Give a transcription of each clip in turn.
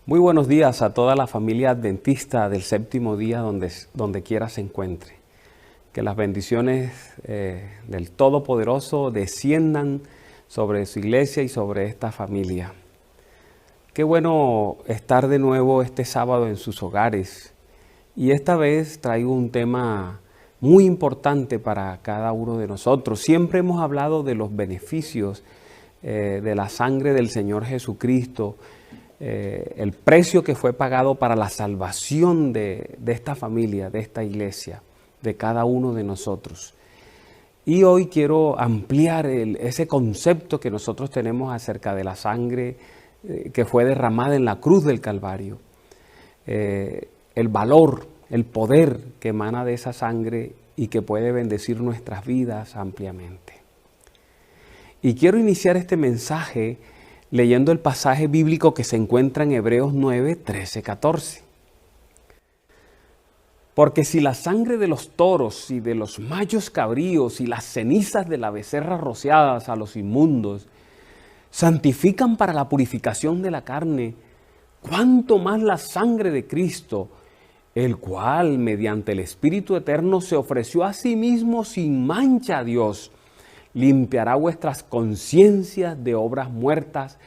Muy buenos días a toda la familia adventista del séptimo día donde quiera se encuentre. Que las bendiciones del Todopoderoso desciendan sobre su iglesia y sobre esta familia. Qué bueno estar de nuevo este sábado en sus hogares. Y esta vez traigo un tema muy importante para cada uno de nosotros. Siempre hemos hablado de los beneficios de la sangre del Señor Jesucristo, el precio que fue pagado para la salvación de esta familia, de esta iglesia, de cada uno de nosotros. Y hoy quiero ampliar ese concepto que nosotros tenemos acerca de la sangre que fue derramada en la cruz del Calvario. El valor, el poder que emana de esa sangre y que puede bendecir nuestras vidas ampliamente. Y quiero iniciar este mensaje leyendo el pasaje bíblico que se encuentra en Hebreos 9, 13, 14. Porque si la sangre de los toros y de los machos cabríos y las cenizas de la becerra rociadas a los inmundos santifican para la purificación de la carne, cuánto más la sangre de Cristo, el cual mediante el Espíritu Eterno se ofreció a sí mismo sin mancha a Dios, limpiará vuestras conciencias de obras muertas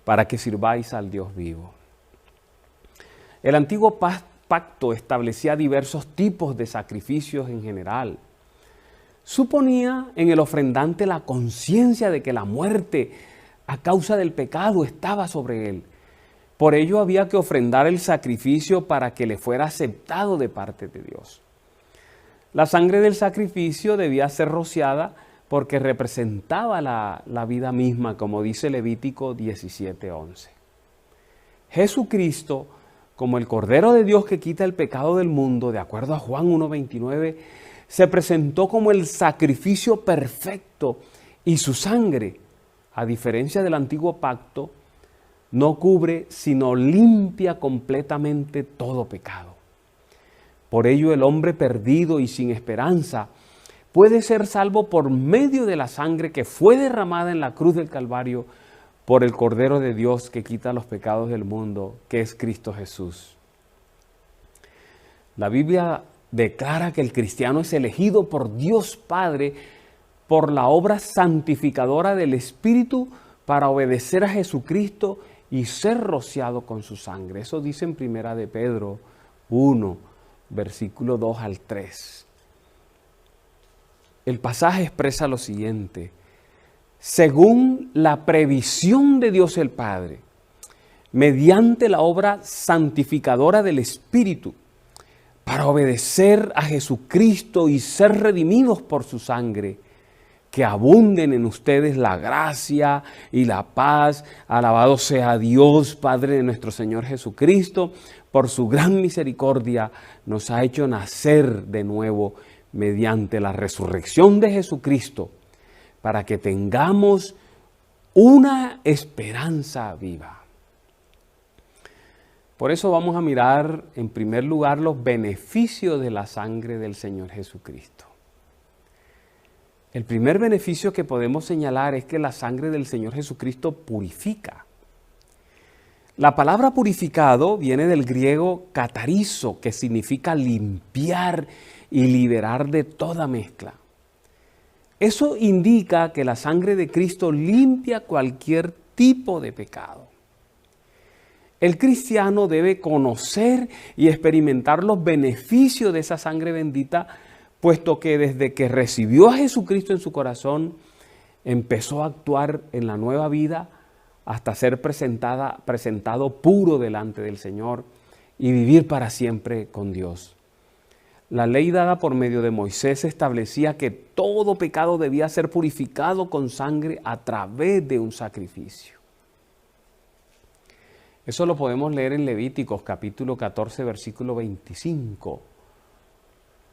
para que sirváis al Dios vivo. El antiguo pacto establecía diversos tipos de sacrificios en general. Suponía en el ofrendante la conciencia de que la muerte a causa del pecado estaba sobre él. Por ello había que ofrendar el sacrificio para que le fuera aceptado de parte de Dios. La sangre del sacrificio debía ser rociada porque representaba la vida misma, como dice Levítico 17:11. Jesucristo, como el Cordero de Dios que quita el pecado del mundo, de acuerdo a Juan 1:29, se presentó como el sacrificio perfecto y su sangre, a diferencia del antiguo pacto, no cubre sino limpia completamente todo pecado. Por ello el hombre perdido y sin esperanza puede ser salvo por medio de la sangre que fue derramada en la cruz del Calvario por el Cordero de Dios que quita los pecados del mundo, que es Cristo Jesús. La Biblia declara que el cristiano es elegido por Dios Padre por la obra santificadora del Espíritu para obedecer a Jesucristo y ser rociado con su sangre. Eso dice en 1 de Pedro 1, versículo 2 al 3. El pasaje expresa lo siguiente: según la previsión de Dios el Padre, mediante la obra santificadora del Espíritu, para obedecer a Jesucristo y ser redimidos por su sangre, que abunden en ustedes la gracia y la paz. Alabado sea Dios, Padre de nuestro Señor Jesucristo, por su gran misericordia nos ha hecho nacer de nuevo mediante la resurrección de Jesucristo, para que tengamos una esperanza viva. Por eso vamos a mirar en primer lugar los beneficios de la sangre del Señor Jesucristo. El primer beneficio que podemos señalar es que la sangre del Señor Jesucristo purifica. La palabra purificado viene del griego katarizo, que significa limpiar y liberar de toda mezcla. Eso indica que la sangre de Cristo limpia cualquier tipo de pecado. El cristiano debe conocer y experimentar los beneficios de esa sangre bendita, puesto que desde que recibió a Jesucristo en su corazón, empezó a actuar en la nueva vida hasta ser presentado puro delante del Señor y vivir para siempre con Dios. La ley dada por medio de Moisés establecía que todo pecado debía ser purificado con sangre a través de un sacrificio. Eso lo podemos leer en Levíticos capítulo 14, versículo 25.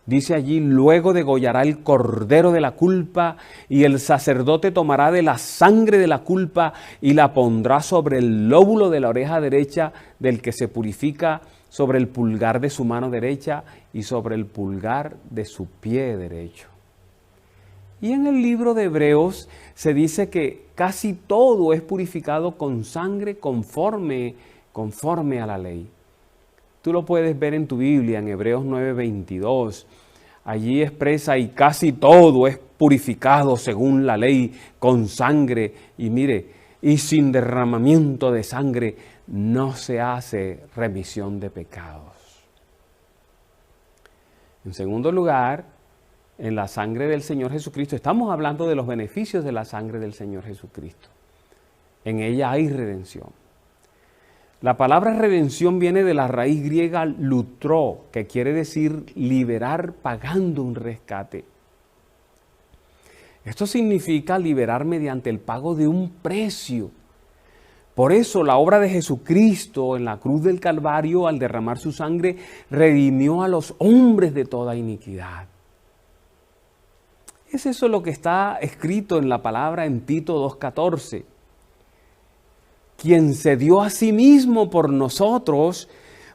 Dice allí: luego degollará el cordero de la culpa, y el sacerdote tomará de la sangre de la culpa y la pondrá sobre el lóbulo de la oreja derecha del que se purifica, sobre el pulgar de su mano derecha y sobre el pulgar de su pie derecho. Y en el libro de Hebreos se dice que casi todo es purificado con sangre conforme conforme a la ley. Tú lo puedes ver en tu Biblia, en Hebreos 9:22. Allí expresa, y casi todo es purificado según la ley con sangre. Y mire, y sin derramamiento de sangre no se hace remisión de pecados. En segundo lugar, en la sangre del Señor Jesucristo, estamos hablando de los beneficios de la sangre del Señor Jesucristo. En ella hay redención. La palabra redención viene de la raíz griega lutro, que quiere decir liberar pagando un rescate. Esto significa liberar mediante el pago de un precio. Por eso la obra de Jesucristo en la cruz del Calvario, al derramar su sangre, redimió a los hombres de toda iniquidad. Es eso lo que está escrito en la palabra en Tito 2:14. Quien se dio a sí mismo por nosotros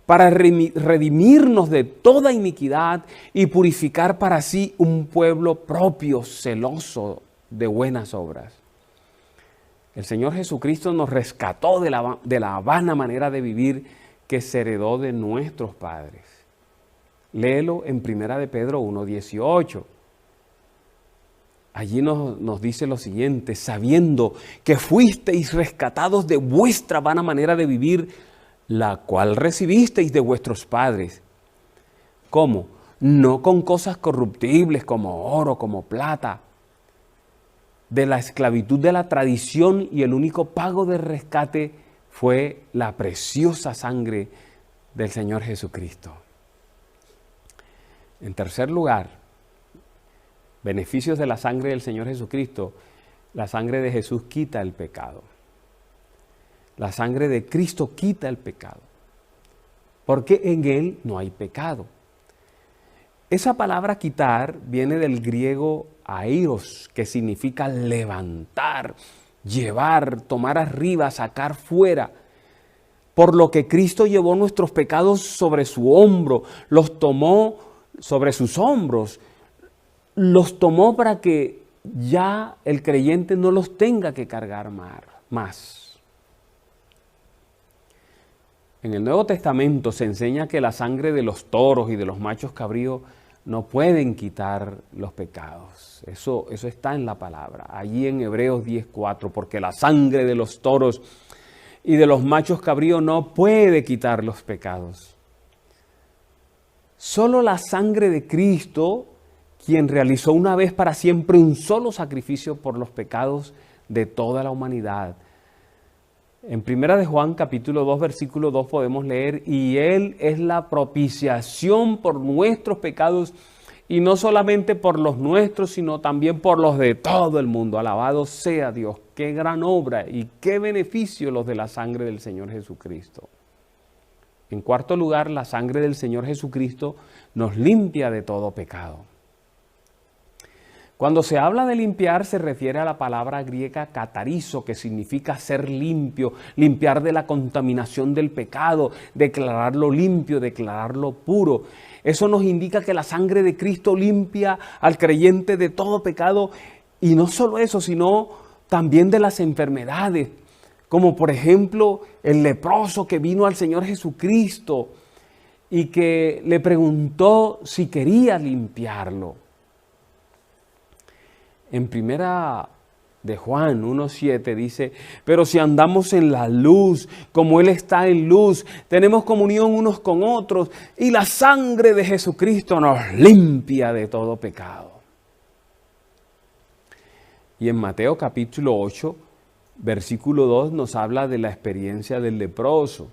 para redimirnos de toda iniquidad y purificar para sí un pueblo propio, celoso de buenas obras. El Señor Jesucristo nos rescató de la vana manera de vivir que se heredó de nuestros padres. Léelo en 1 de Pedro 1:18. Allí nos dice lo siguiente: sabiendo que fuisteis rescatados de vuestra vana manera de vivir, la cual recibisteis de vuestros padres. ¿Cómo? No con cosas corruptibles como oro, como plata, de la esclavitud de la tradición, y el único pago de rescate fue la preciosa sangre del Señor Jesucristo. En tercer lugar, beneficios de la sangre del Señor Jesucristo. La sangre de Jesús quita el pecado. La sangre de Cristo quita el pecado, porque en Él no hay pecado. Esa palabra quitar viene del griego airos, que significa levantar, llevar, tomar arriba, sacar fuera. Por lo que Cristo llevó nuestros pecados sobre su hombro, los tomó sobre sus hombros, los tomó para que ya el creyente no los tenga que cargar más. En el Nuevo Testamento se enseña que la sangre de los toros y de los machos cabríos no pueden quitar los pecados. Eso está en la palabra, allí en Hebreos 10:4, porque la sangre de los toros y de los machos cabríos no puede quitar los pecados. Solo la sangre de Cristo, quien realizó una vez para siempre un solo sacrificio por los pecados de toda la humanidad. En 1 de Juan capítulo 2 versículo 2 podemos leer: y Él es la propiciación por nuestros pecados, y no solamente por los nuestros, sino también por los de todo el mundo. Alabado sea Dios. Qué gran obra y qué beneficio los de la sangre del Señor Jesucristo. En cuarto lugar, la sangre del Señor Jesucristo nos limpia de todo pecado. Cuando se habla de limpiar, se refiere a la palabra griega katarizo, que significa ser limpio, limpiar de la contaminación del pecado, declararlo limpio, declararlo puro. Eso nos indica que la sangre de Cristo limpia al creyente de todo pecado, y no solo eso, sino también de las enfermedades, como por ejemplo el leproso que vino al Señor Jesucristo y que le preguntó si quería limpiarlo. En 1 de Juan 1:7 dice: pero si andamos en la luz, como Él está en luz, tenemos comunión unos con otros, y la sangre de Jesucristo nos limpia de todo pecado. Y en Mateo capítulo 8, versículo 2 nos habla de la experiencia del leproso.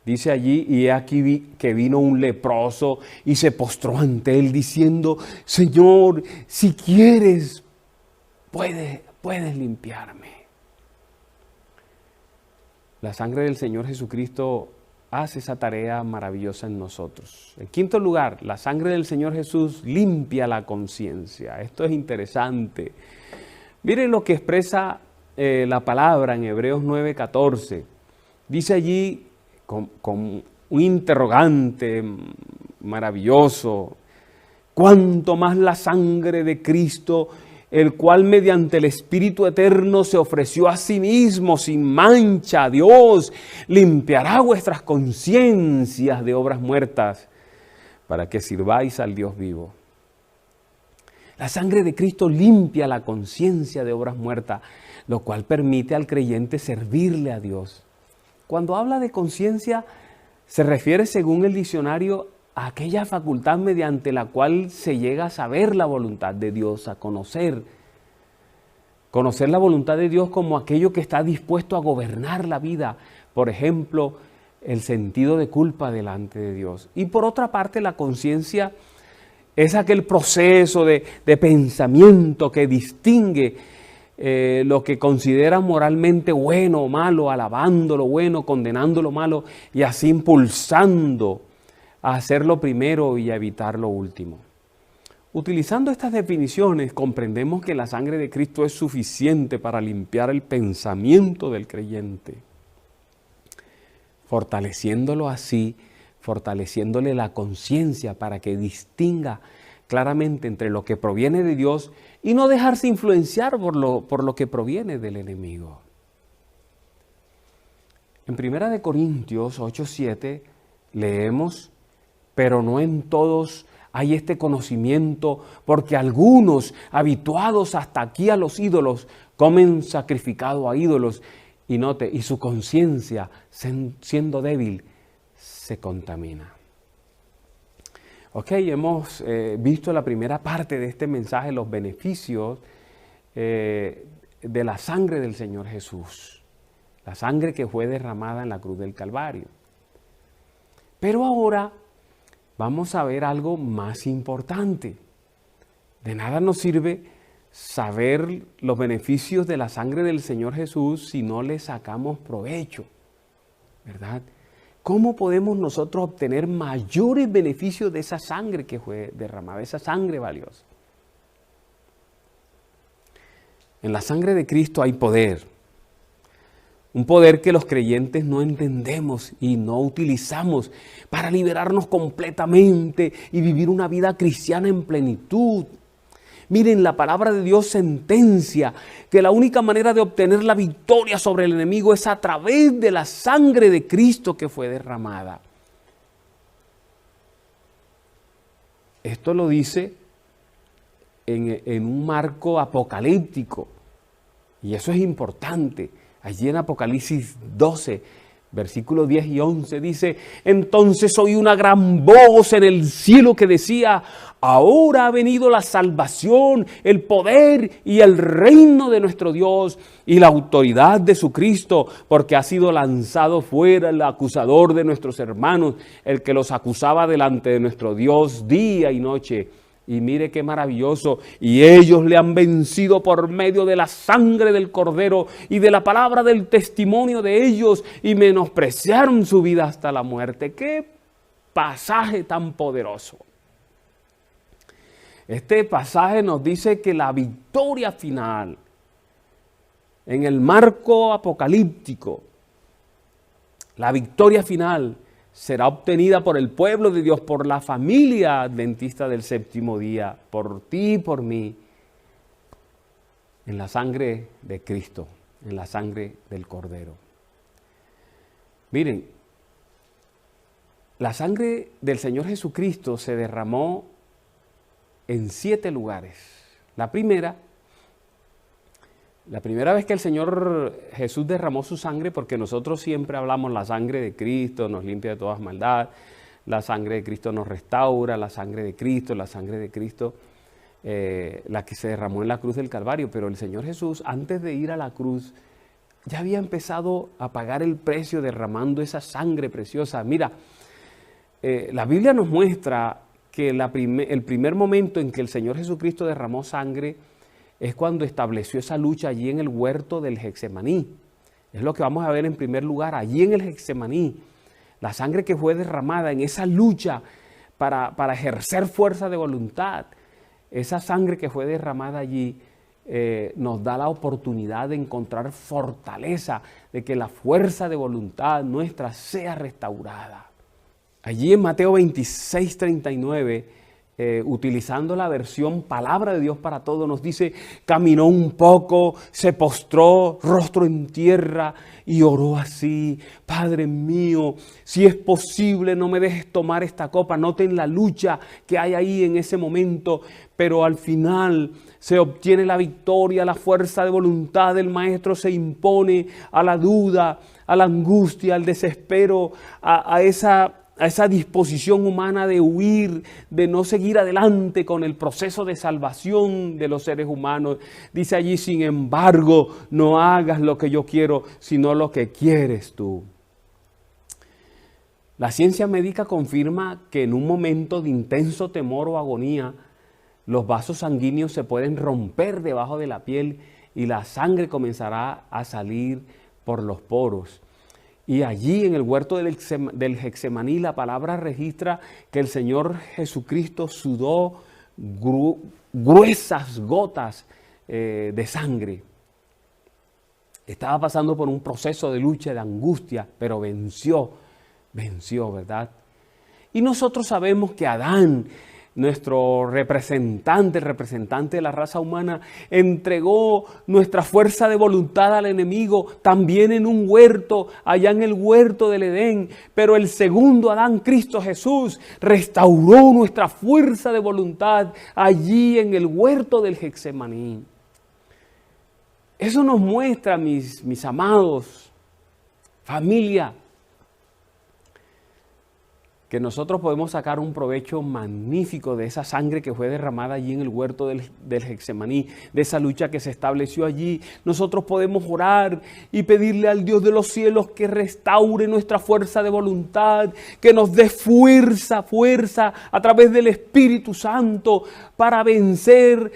Dice allí: y he aquí que vino un leproso y se postró ante Él diciendo: Señor, si quieres, puedes limpiarme. La sangre del Señor Jesucristo hace esa tarea maravillosa en nosotros. En quinto lugar, la sangre del Señor Jesús limpia la conciencia. Esto es interesante. Miren lo que expresa la palabra en Hebreos 9:14. Dice allí con un interrogante maravilloso: cuánto más la sangre de Cristo, el cual mediante el Espíritu Eterno se ofreció a sí mismo sin mancha a Dios, limpiará vuestras conciencias de obras muertas para que sirváis al Dios vivo. La sangre de Cristo limpia la conciencia de obras muertas, lo cual permite al creyente servirle a Dios. Cuando habla de conciencia, se refiere, según el diccionario, a aquella facultad mediante la cual se llega a saber la voluntad de Dios, a conocer la voluntad de Dios como aquello que está dispuesto a gobernar la vida. Por ejemplo, el sentido de culpa delante de Dios. Y por otra parte, la conciencia es aquel proceso de pensamiento que distingue lo que considera moralmente bueno o malo, alabando lo bueno, condenando lo malo y así impulsando a hacer lo primero y a evitar lo último. Utilizando estas definiciones, comprendemos que la sangre de Cristo es suficiente para limpiar el pensamiento del creyente, fortaleciéndolo así, fortaleciéndole la conciencia para que distinga claramente entre lo que proviene de Dios y no dejarse influenciar por lo que proviene del enemigo. En 1 Corintios 8:7 leemos: pero no en todos hay este conocimiento, porque algunos, habituados hasta aquí a los ídolos, comen sacrificado a ídolos, y su conciencia, siendo débil, se contamina. Ok, hemos visto la primera parte de este mensaje, los beneficios de la sangre del Señor Jesús, la sangre que fue derramada en la cruz del Calvario. Pero ahora vamos a ver algo más importante. De nada nos sirve saber los beneficios de la sangre del Señor Jesús si no le sacamos provecho, ¿verdad? ¿Cómo podemos nosotros obtener mayores beneficios de esa sangre que fue derramada, esa sangre valiosa? En la sangre de Cristo hay poder. Un poder que los creyentes no entendemos y no utilizamos para liberarnos completamente y vivir una vida cristiana en plenitud. Miren, la palabra de Dios sentencia que la única manera de obtener la victoria sobre el enemigo es a través de la sangre de Cristo que fue derramada. Esto lo dice en un marco apocalíptico, y eso es importante. Allí en Apocalipsis 12, versículos 10 y 11 dice: entonces oí una gran voz en el cielo que decía: ahora ha venido la salvación, el poder y el reino de nuestro Dios y la autoridad de su Cristo, porque ha sido lanzado fuera el acusador de nuestros hermanos, el que los acusaba delante de nuestro Dios día y noche. Y mire qué maravilloso, y ellos le han vencido por medio de la sangre del Cordero y de la palabra del testimonio de ellos, y menospreciaron su vida hasta la muerte. ¡Qué pasaje tan poderoso! Este pasaje nos dice que la victoria final, en el marco apocalíptico, la victoria final será obtenida por el pueblo de Dios, por la familia adventista del séptimo día, por ti y por mí, en la sangre de Cristo, en la sangre del Cordero. Miren, la sangre del Señor Jesucristo se derramó en 7 lugares. La primera vez que el Señor Jesús derramó su sangre, porque nosotros siempre hablamos la sangre de Cristo nos limpia de toda maldad, la sangre de Cristo nos restaura, la sangre de Cristo, la que se derramó en la cruz del Calvario. Pero el Señor Jesús, antes de ir a la cruz, ya había empezado a pagar el precio derramando esa sangre preciosa. Mira, la Biblia nos muestra que el primer momento en que el Señor Jesucristo derramó sangre es cuando estableció esa lucha allí en el huerto del Getsemaní. Es lo que vamos a ver en primer lugar, allí en el Getsemaní. La sangre que fue derramada en esa lucha para ejercer fuerza de voluntad. Esa sangre que fue derramada allí nos da la oportunidad de encontrar fortaleza, de que la fuerza de voluntad nuestra sea restaurada. Allí en Mateo 26:39 utilizando la versión Palabra de Dios para Todos, nos dice: caminó un poco, se postró, rostro en tierra, y oró así: Padre mío, si es posible, no me dejes tomar esta copa. Noten la lucha que hay ahí en ese momento, pero al final se obtiene la victoria. La fuerza de voluntad del Maestro se impone a la duda, a la angustia, al desespero, a esa disposición humana de huir, de no seguir adelante con el proceso de salvación de los seres humanos. Dice allí: sin embargo, no hagas lo que yo quiero, sino lo que quieres tú. La ciencia médica confirma que en un momento de intenso temor o agonía, los vasos sanguíneos se pueden romper debajo de la piel y la sangre comenzará a salir por los poros. Y allí en el huerto del Getsemaní, la palabra registra que el Señor Jesucristo sudó gruesas gotas de sangre. Estaba pasando por un proceso de lucha, de angustia, pero venció, ¿verdad? Y nosotros sabemos que Adán, nuestro representante, el representante de la raza humana, entregó nuestra fuerza de voluntad al enemigo también en un huerto, allá en el huerto del Edén. Pero el segundo Adán, Cristo Jesús, restauró nuestra fuerza de voluntad allí en el huerto del Getsemaní. Eso nos muestra, mis amados, familia, que nosotros podemos sacar un provecho magnífico de esa sangre que fue derramada allí en el huerto del Getsemaní, de esa lucha que se estableció allí. Nosotros podemos orar y pedirle al Dios de los cielos que restaure nuestra fuerza de voluntad, que nos dé fuerza a través del Espíritu Santo para vencer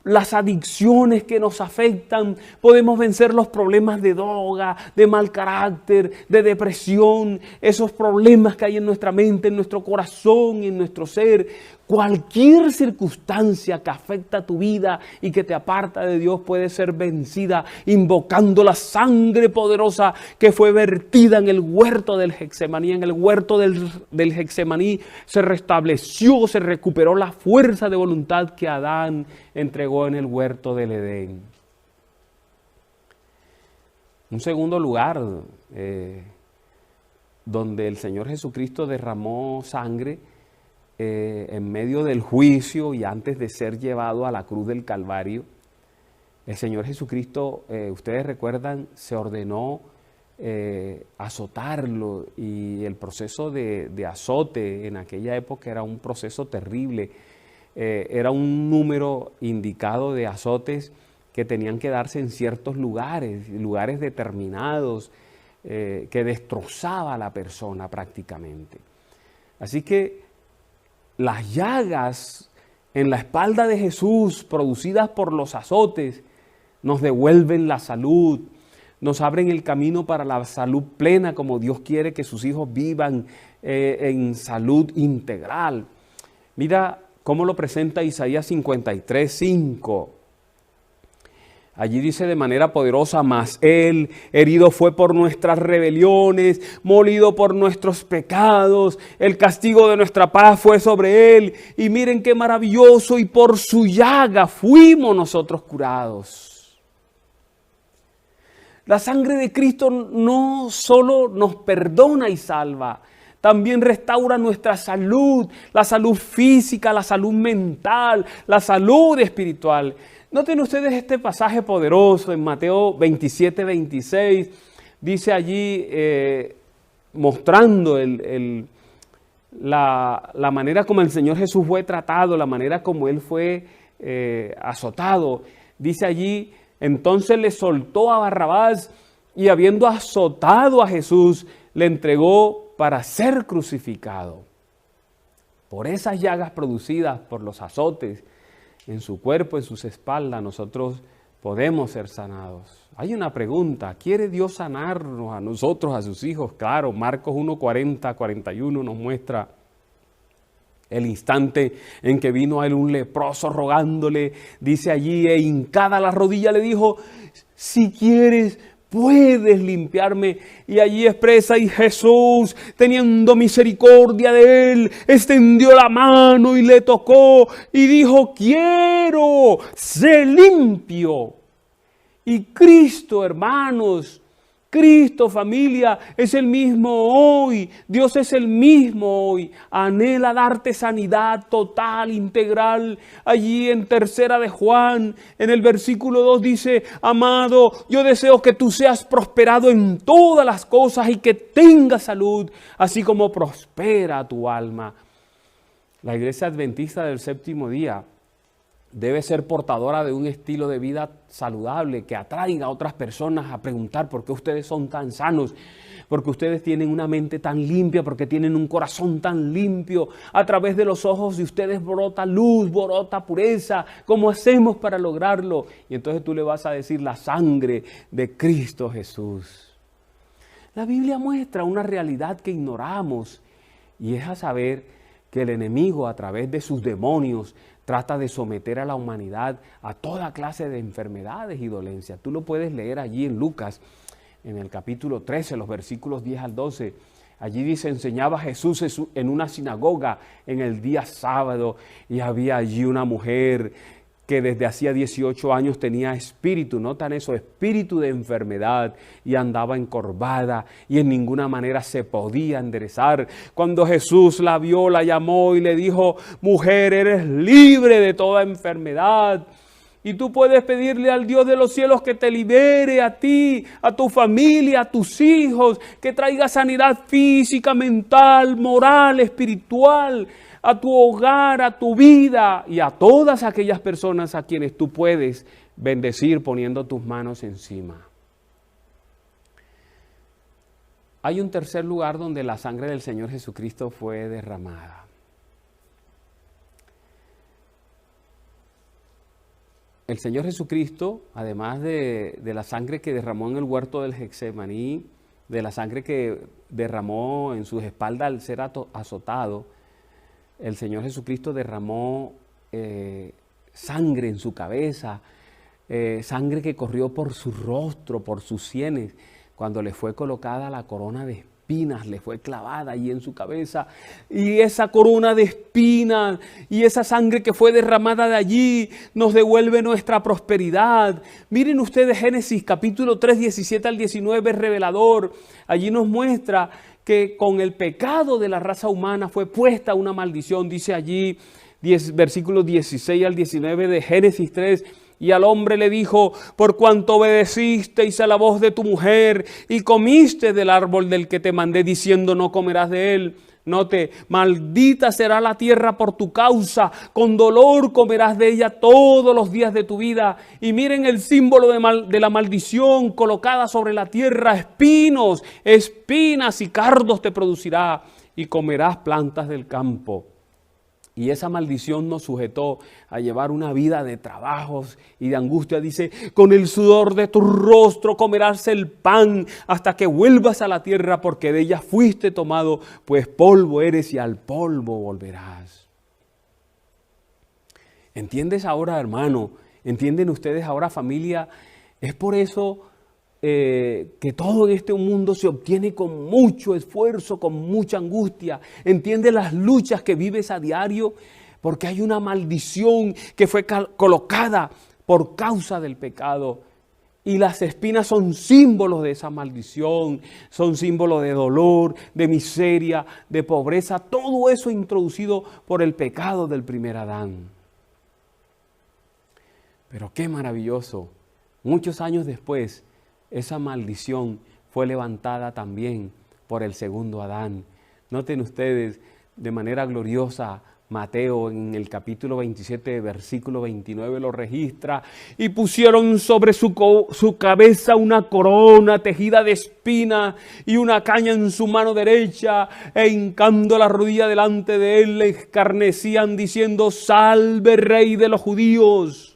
las adicciones que nos afectan. Podemos vencer los problemas de droga, de mal carácter, de depresión, esos problemas que hay en nuestra mente, en nuestro corazón, en nuestro ser. Cualquier circunstancia que afecta a tu vida y que te aparta de Dios puede ser vencida invocando la sangre poderosa que fue vertida en el huerto del Getsemaní. En el huerto del Getsemaní se restableció, se recuperó la fuerza de voluntad que Adán entregó en el huerto del Edén. Un segundo lugar donde el Señor Jesucristo derramó sangre en medio del juicio y antes de ser llevado a la cruz del Calvario. El Señor Jesucristo, ustedes recuerdan, se ordenó azotarlo, y el proceso de azote en aquella época era un proceso terrible. Era un número indicado de azotes que tenían que darse en ciertos lugares determinados, que destrozaba a la persona prácticamente. Así que las llagas en la espalda de Jesús, producidas por los azotes, nos devuelven la salud, nos abren el camino para la salud plena, como Dios quiere que sus hijos vivan en salud integral. Mira cómo lo presenta Isaías 53:5. Allí dice de manera poderosa: mas Él herido fue por nuestras rebeliones, molido por nuestros pecados, el castigo de nuestra paz fue sobre Él. Y miren qué maravilloso: y por su llaga fuimos nosotros curados. La sangre de Cristo no solo nos perdona y salva, también restaura nuestra salud, la salud física, la salud mental, la salud espiritual. Noten ustedes este pasaje poderoso en Mateo 27:26. Dice allí, mostrando la manera como el Señor Jesús fue tratado, la manera como Él fue azotado. Dice allí: entonces le soltó a Barrabás, y habiendo azotado a Jesús, le entregó para ser crucificado. Por esas llagas producidas por los azotes en su cuerpo, en sus espaldas, nosotros podemos ser sanados. Hay una pregunta: ¿quiere Dios sanarnos a nosotros, a sus hijos? Claro, Marcos 1:40-41 nos muestra el instante en que vino a él un leproso rogándole. Dice allí, hincada la rodilla, le dijo: si quieres, puedes limpiarme. Y allí expresa, y Jesús, teniendo misericordia de él, extendió la mano y le tocó y dijo, quiero, sé limpio. Y Cristo, hermanos, Cristo, familia, es el mismo hoy. Dios es el mismo hoy. Anhela darte sanidad total, integral. Allí en 3 de Juan, en el versículo 2 dice, amado, yo deseo que tú seas prosperado en todas las cosas y que tengas salud, así como prospera tu alma. La Iglesia Adventista del Séptimo Día debe ser portadora de un estilo de vida saludable que atraiga a otras personas a preguntar por qué ustedes son tan sanos, porque ustedes tienen una mente tan limpia, porque tienen un corazón tan limpio. A través de los ojos de ustedes brota luz, brota pureza. ¿Cómo hacemos para lograrlo? Y entonces tú le vas a decir la sangre de Cristo Jesús. La Biblia muestra una realidad que ignoramos y es a saber que el enemigo a través de sus demonios trata de someter a la humanidad a toda clase de enfermedades y dolencias. Tú lo puedes leer allí en Lucas, en el capítulo 13, los versículos 10 al 12. Allí dice, enseñaba Jesús en una sinagoga en el día sábado y había allí una mujer que desde hacía 18 años tenía espíritu, notan eso, espíritu de enfermedad, y andaba encorvada y en ninguna manera se podía enderezar. Cuando Jesús la vio, la llamó y le dijo, mujer, eres libre de toda enfermedad. Y tú puedes pedirle al Dios de los cielos que te libere a ti, a tu familia, a tus hijos, que traiga sanidad física, mental, moral, espiritual, a tu hogar, a tu vida y a todas aquellas personas a quienes tú puedes bendecir poniendo tus manos encima. Hay un tercer lugar donde la sangre del Señor Jesucristo fue derramada. El Señor Jesucristo, además de la sangre que derramó en el huerto del Getsemaní, de la sangre que derramó en sus espaldas al ser azotado, el Señor Jesucristo derramó sangre en su cabeza, sangre que corrió por su rostro, por sus sienes, cuando le fue colocada la corona de espinas, le fue clavada allí en su cabeza. Y esa corona de espinas y esa sangre que fue derramada de allí nos devuelve nuestra prosperidad. Miren ustedes Génesis capítulo 3, 17 al 19, es revelador. Allí nos muestra que con el pecado de la raza humana fue puesta una maldición. Dice allí, versículos 16 al 19 de Génesis 3, y al hombre le dijo, por cuanto obedecisteis a la voz de tu mujer y comiste del árbol del que te mandé diciendo no comerás de él. Note, maldita será la tierra por tu causa, con dolor comerás de ella todos los días de tu vida. Y miren el símbolo de la maldición colocada sobre la tierra, espinas y cardos te producirá, y comerás plantas del campo. Y esa maldición nos sujetó a llevar una vida de trabajos y de angustia. Dice, con el sudor de tu rostro comerás el pan hasta que vuelvas a la tierra, porque de ella fuiste tomado, pues polvo eres y al polvo volverás. ¿Entiendes ahora, hermano? ¿Entienden ustedes ahora, familia? Es por eso que todo en este mundo se obtiene con mucho esfuerzo, con mucha angustia. Entiende las luchas que vives a diario, porque hay una maldición que fue colocada por causa del pecado. Y las espinas son símbolos de esa maldición, son símbolos de dolor, de miseria, de pobreza. Todo eso introducido por el pecado del primer Adán. Pero qué maravilloso, muchos años después, esa maldición fue levantada también por el segundo Adán. Noten ustedes de manera gloriosa, Mateo en el capítulo 27, versículo 29 lo registra. Y pusieron sobre su cabeza una corona tejida de espinas y una caña en su mano derecha, e hincando la rodilla delante de él le escarnecían diciendo, salve Rey de los judíos.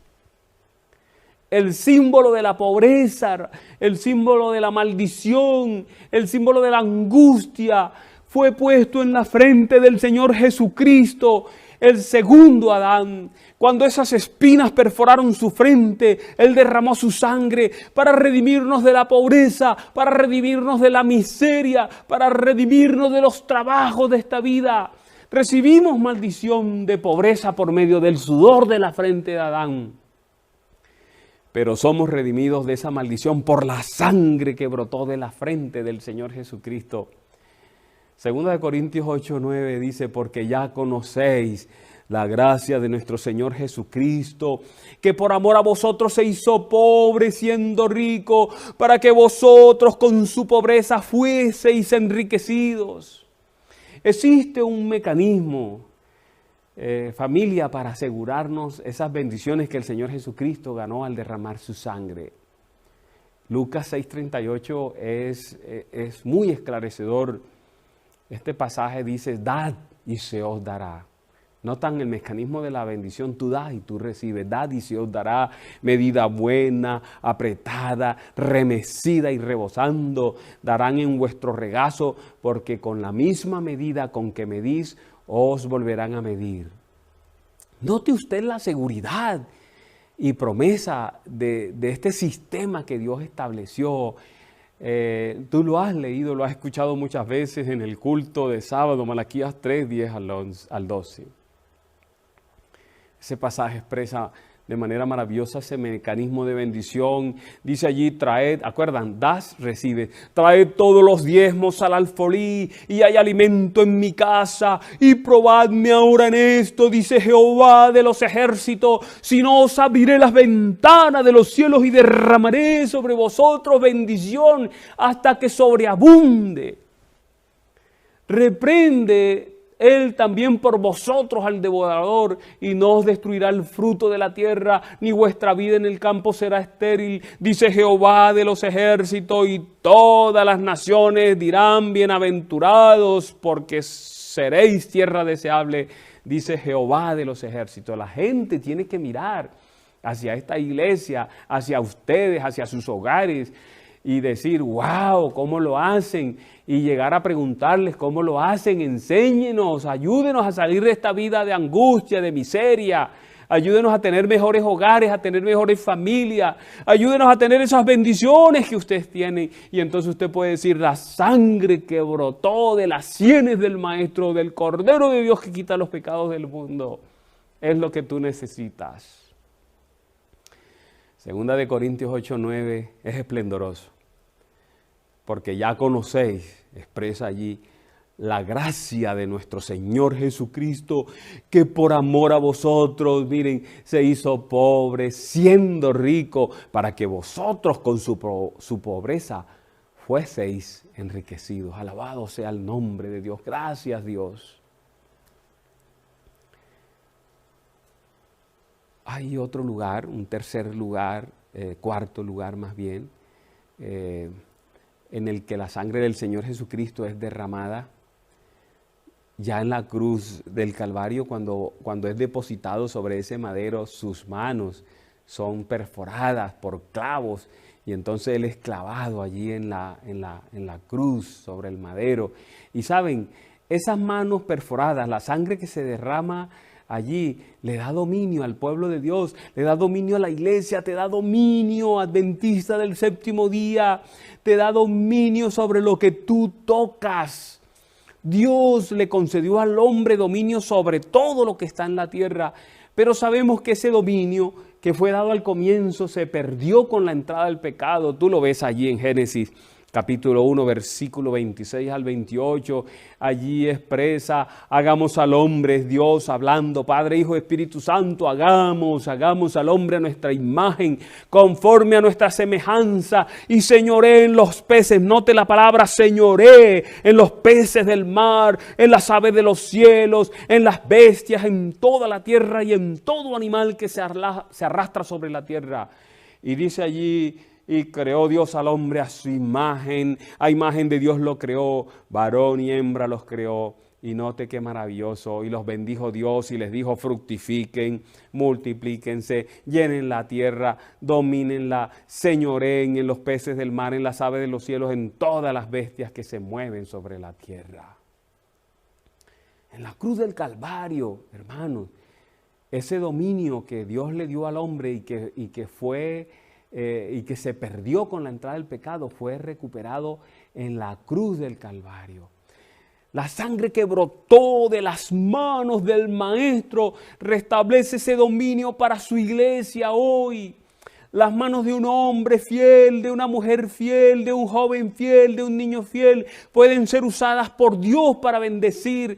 El símbolo de la pobreza, el símbolo de la maldición, el símbolo de la angustia fue puesto en la frente del Señor Jesucristo. el segundo Adán, cuando esas espinas perforaron su frente, Él derramó su sangre para redimirnos de la pobreza, para redimirnos de la miseria, para redimirnos de los trabajos de esta vida. Recibimos maldición de pobreza por medio del sudor de la frente de Adán. Pero somos redimidos de esa maldición por la sangre que brotó de la frente del Señor Jesucristo. Segunda de Corintios 8:9 dice, porque ya conocéis la gracia de nuestro Señor Jesucristo, que por amor a vosotros se hizo pobre siendo rico, para que vosotros con su pobreza fueseis enriquecidos. Existe un mecanismo, familia, para asegurarnos esas bendiciones que el Señor Jesucristo ganó al derramar su sangre. Lucas 6:38 es muy esclarecedor. Este pasaje dice, dad y se os dará. Notan el mecanismo de la bendición, tú das y tú recibes, dad y se os dará, medida buena, apretada, remecida y rebosando, darán en vuestro regazo, porque con la misma medida con que medís, os volverán a medir. Note usted la seguridad y promesa de este sistema que Dios estableció. Tú lo has leído, lo has escuchado muchas veces en el culto de sábado, Malaquías 3, 10 al 12. Ese pasaje expresa de manera maravillosa ese mecanismo de bendición. Dice allí, traed, acuerdan, das, recibe. Traed todos los diezmos al alfolí y hay alimento en mi casa. Y probadme ahora en esto, dice Jehová de los ejércitos. Si no os abriré las ventanas de los cielos y derramaré sobre vosotros bendición hasta que sobreabunde. Reprende Él también por vosotros al devorador, y no os destruirá el fruto de la tierra, ni vuestra vida en el campo será estéril, dice Jehová de los ejércitos, y todas las naciones dirán bienaventurados, porque seréis tierra deseable, dice Jehová de los ejércitos. La gente tiene que mirar hacia esta iglesia, hacia ustedes, hacia sus hogares, y decir, wow, ¿cómo lo hacen? Y llegar a preguntarles cómo lo hacen, enséñenos, ayúdenos a salir de esta vida de angustia, de miseria, ayúdenos a tener mejores hogares, a tener mejores familias, ayúdenos a tener esas bendiciones que ustedes tienen. Y entonces usted puede decir, la sangre que brotó de las sienes del Maestro, del Cordero de Dios que quita los pecados del mundo, es lo que tú necesitas. Segunda de Corintios 8:9 es esplendoroso, porque ya conocéis, expresa allí, la gracia de nuestro Señor Jesucristo, que por amor a vosotros, miren, se hizo pobre, siendo rico, para que vosotros con su pobreza fueseis enriquecidos. Alabado sea el nombre de Dios. Gracias, Dios. Hay otro lugar, un tercer lugar, cuarto lugar más bien, en el que la sangre del Señor Jesucristo es derramada. Ya en la cruz del Calvario, cuando es depositado sobre ese madero, sus manos son perforadas por clavos, y entonces Él es clavado allí en la cruz, sobre el madero. Y saben, esas manos perforadas, la sangre que se derrama allí, le da dominio al pueblo de Dios, le da dominio a la iglesia, te da dominio, adventista del séptimo día, te da dominio sobre lo que tú tocas. Dios le concedió al hombre dominio sobre todo lo que está en la tierra, pero sabemos que ese dominio que fue dado al comienzo se perdió con la entrada del pecado. Tú lo ves allí en Génesis capítulo 1, versículo 26 al 28, allí expresa, hagamos al hombre, es Dios hablando, Padre, Hijo, Espíritu Santo, hagamos al hombre a nuestra imagen, conforme a nuestra semejanza, y señoré en los peces. Note la palabra señoré, en los peces del mar, en las aves de los cielos, en las bestias, en toda la tierra y en todo animal que se arrastra sobre la tierra. Y dice allí, y creó Dios al hombre a su imagen, a imagen de Dios lo creó, varón y hembra los creó. Y note qué maravilloso, y los bendijo Dios y les dijo, fructifiquen, multiplíquense, llenen la tierra, domínenla, señoreen en los peces del mar, en las aves de los cielos, en todas las bestias que se mueven sobre la tierra. En la cruz del Calvario, hermanos, ese dominio que Dios le dio al hombre y que se perdió con la entrada del pecado fue recuperado en la cruz del Calvario. La sangre que brotó de las manos del Maestro restablece ese dominio para su iglesia hoy. Las manos de un hombre fiel, de una mujer fiel, de un joven fiel, de un niño fiel, pueden ser usadas por Dios para bendecir.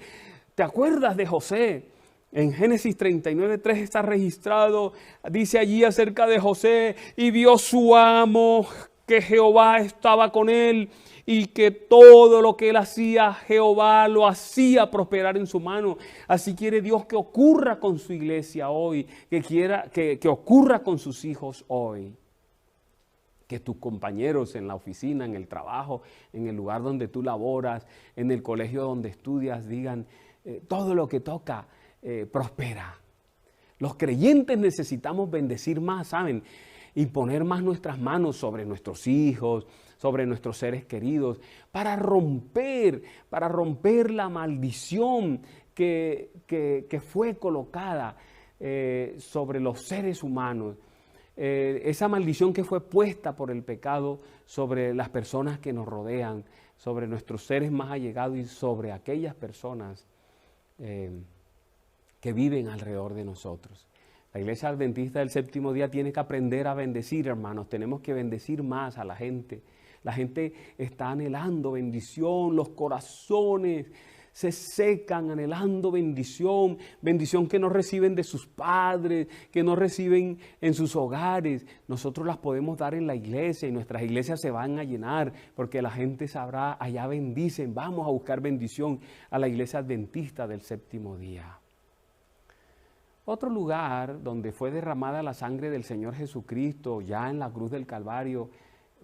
¿Te acuerdas de José? En Génesis 39:3 está registrado, dice allí acerca de José, y vio su amo que Jehová estaba con él y que todo lo que él hacía, Jehová lo hacía prosperar en su mano. Así quiere Dios que ocurra con su iglesia hoy, que ocurra con sus hijos hoy. Que tus compañeros en la oficina, en el trabajo, en el lugar donde tú laboras, en el colegio donde estudias, digan, todo lo que toca prospera. Los creyentes necesitamos bendecir más, ¿saben? Y poner más nuestras manos sobre nuestros hijos, sobre nuestros seres queridos, para romper la maldición que fue colocada sobre los seres humanos. Esa maldición que fue puesta por el pecado sobre las personas que nos rodean, sobre nuestros seres más allegados y sobre aquellas personas que viven alrededor de nosotros. La Iglesia Adventista del Séptimo Día tiene que aprender a bendecir, hermanos. Tenemos que bendecir más a la gente. La gente está anhelando bendición, los corazones se secan anhelando bendición, bendición que no reciben de sus padres, que no reciben en sus hogares. Nosotros las podemos dar en la iglesia y nuestras iglesias se van a llenar porque la gente sabrá, allá bendicen, vamos a buscar bendición a la Iglesia Adventista del Séptimo Día. Otro lugar donde fue derramada la sangre del Señor Jesucristo, ya en la cruz del Calvario,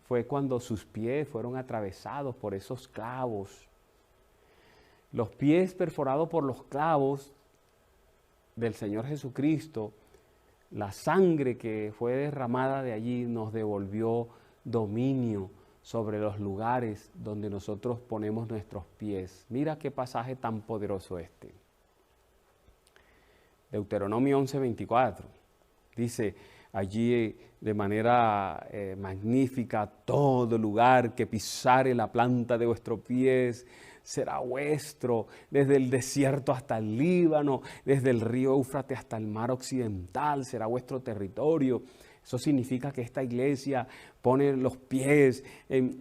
fue cuando sus pies fueron atravesados por esos clavos. Los pies perforados por los clavos del Señor Jesucristo, la sangre que fue derramada de allí nos devolvió dominio sobre los lugares donde nosotros ponemos nuestros pies. Mira qué pasaje tan poderoso este. Deuteronomio 11:24, dice allí de manera magnífica, todo lugar que pisare la planta de vuestros pies será vuestro, desde el desierto hasta el Líbano, desde el río Éufrates hasta el mar occidental será vuestro territorio. Eso significa que esta iglesia pone los pies,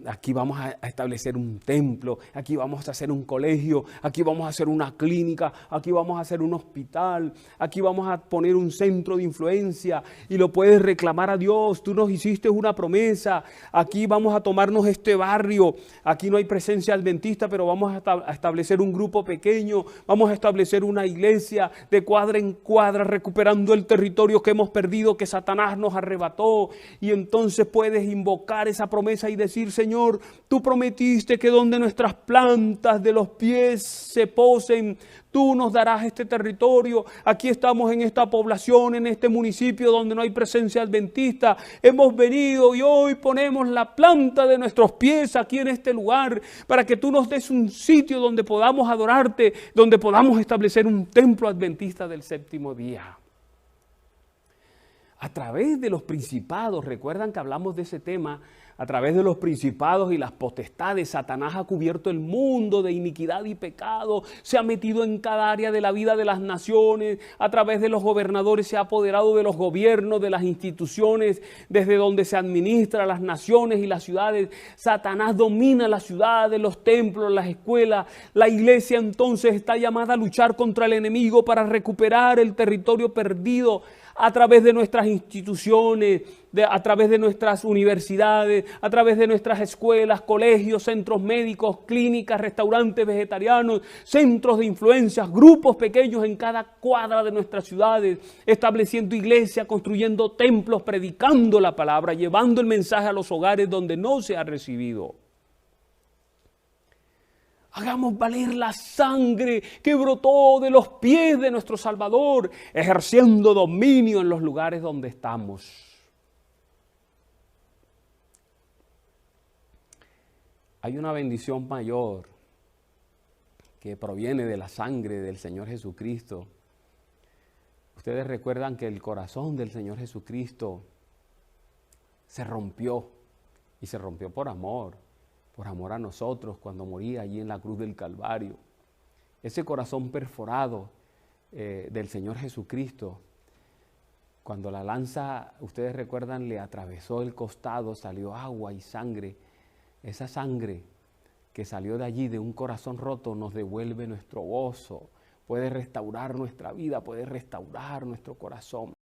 aquí vamos a establecer un templo, aquí vamos a hacer un colegio, aquí vamos a hacer una clínica, aquí vamos a hacer un hospital, aquí vamos a poner un centro de influencia y lo puedes reclamar a Dios. Tú nos hiciste una promesa, aquí vamos a tomarnos este barrio, aquí no hay presencia adventista, pero vamos a establecer un grupo pequeño, vamos a establecer una iglesia de cuadra en cuadra, recuperando el territorio que hemos perdido, que Satanás nos arrebató, y entonces puedes invocar esa promesa y decir: Señor, tú prometiste que donde nuestras plantas de los pies se posen, tú nos darás este territorio. Aquí estamos en esta población, en este municipio donde no hay presencia adventista. Hemos venido y hoy ponemos la planta de nuestros pies aquí en este lugar para que tú nos des un sitio donde podamos adorarte, donde podamos establecer un templo adventista del séptimo día. A través de los principados, recuerdan que hablamos de ese tema, a través de los principados y las potestades, Satanás ha cubierto el mundo de iniquidad y pecado, se ha metido en cada área de la vida de las naciones, a través de los gobernadores se ha apoderado de los gobiernos, de las instituciones, desde donde se administra las naciones y las ciudades. Satanás domina las ciudades, los templos, las escuelas. La iglesia entonces está llamada a luchar contra el enemigo para recuperar el territorio perdido a través de nuestras instituciones, a través de nuestras universidades, a través de nuestras escuelas, colegios, centros médicos, clínicas, restaurantes vegetarianos, centros de influencias, grupos pequeños en cada cuadra de nuestras ciudades, estableciendo iglesias, construyendo templos, predicando la palabra, llevando el mensaje a los hogares donde no se ha recibido. Hagamos valer la sangre que brotó de los pies de nuestro Salvador, ejerciendo dominio en los lugares donde estamos. Hay una bendición mayor que proviene de la sangre del Señor Jesucristo. Ustedes recuerdan que el corazón del Señor Jesucristo se rompió, y se rompió por amor a nosotros cuando moría allí en la cruz del Calvario. Ese corazón perforado del Señor Jesucristo, cuando la lanza, ustedes recuerdan, le atravesó el costado, salió agua y sangre. Esa sangre que salió de allí, de un corazón roto, nos devuelve nuestro gozo, puede restaurar nuestra vida, puede restaurar nuestro corazón.